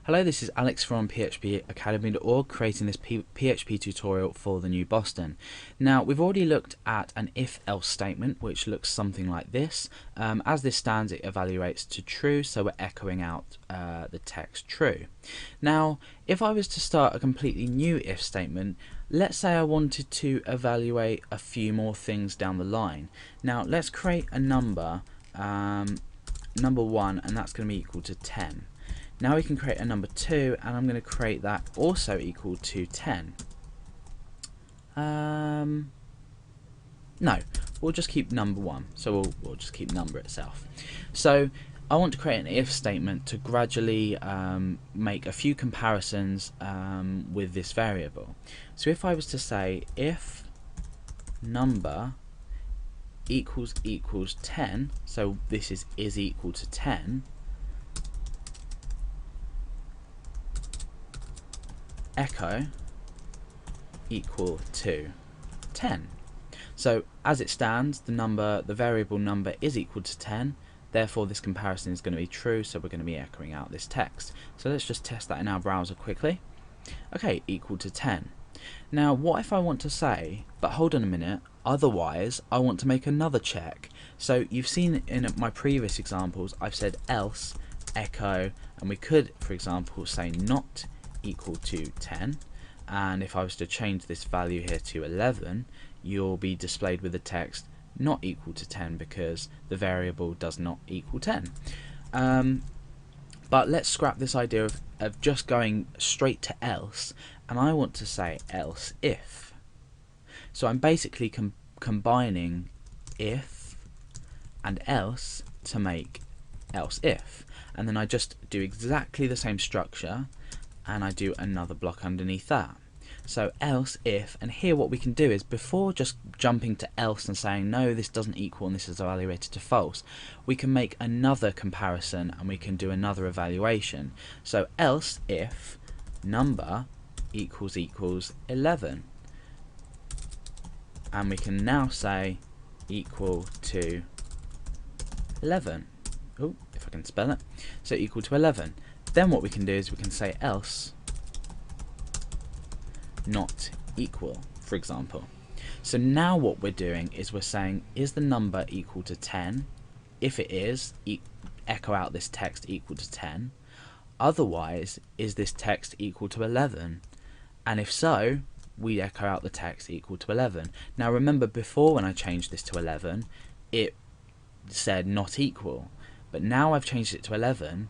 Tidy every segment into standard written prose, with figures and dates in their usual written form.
Hello, this is Alex from phpacademy.org creating this PHP tutorial for the new Boston. Now, we've already looked at an if-else statement which looks something like this. As this stands, it evaluates to true, so we're echoing out the text true. Now, if I was to start a completely new if statement, let's say I wanted to evaluate a few more things down the line. Now, let's create a number 1, and that's going to be equal to 10. Now we can create a number 2, and I'm going to create that also equal to 10. No, we'll just keep number 1, so we'll just keep number itself. So I want to create an if statement to gradually make a few comparisons with this variable. So if I was to say if number equals 10, so this is equal to 10, echo equal to 10. So as it stands, the variable number is equal to 10, therefore this comparison is going to be true, so we're going to be echoing out this text. So let's just test that in our browser quickly. Okay, equal to 10. Now what if I want to say, but hold on a minute, otherwise I want to make another check. So you've seen in my previous examples I've said else, echo, and we could, for example, say not equal to 10, and if I was to change this value here to 11, you'll be displayed with the text not equal to 10 because the variable does not equal 10. But let's scrap this idea of just going straight to else, and I want to say else if. So I'm basically combining if and else to make else if, and then I just do exactly the same structure and I do another block underneath that. So else if, and here what we can do is, before just jumping to else and saying no, this doesn't equal and this is evaluated to false, we can make another comparison and we can do another evaluation. So else if number equals 11, and we can now say equal to 11. Oh, if I can spell it. So equal to 11. Then what we can do is we can say else not equal, for example. So now what we're doing is we're saying, is the number equal to 10? If it is, echo out this text equal to 10. Otherwise, is this text equal to 11? And if so, we echo out the text equal to 11. Now remember, before when I changed this to 11, it said not equal. But now I've changed it to 11,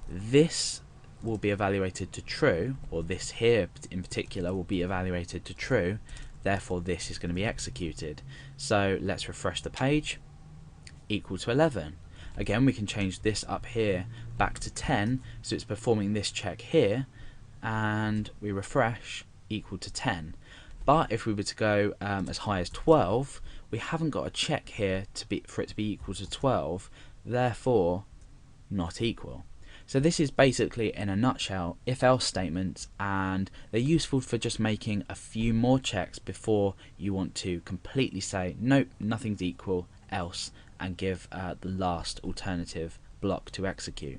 this will be evaluated to true, or this here in particular will be evaluated to true, therefore this is going to be executed. So let's refresh the page, equal to 11. Again, we can change this up here back to 10, so it's performing this check here, and we refresh, equal to 10. But if we were to go as high as 12, we haven't got a check here for it to be equal to 12, therefore not equal. So this is basically, in a nutshell, if-else statements, and they're useful for just making a few more checks before you want to completely say nope, nothing's equal, else, and give the last alternative block to execute.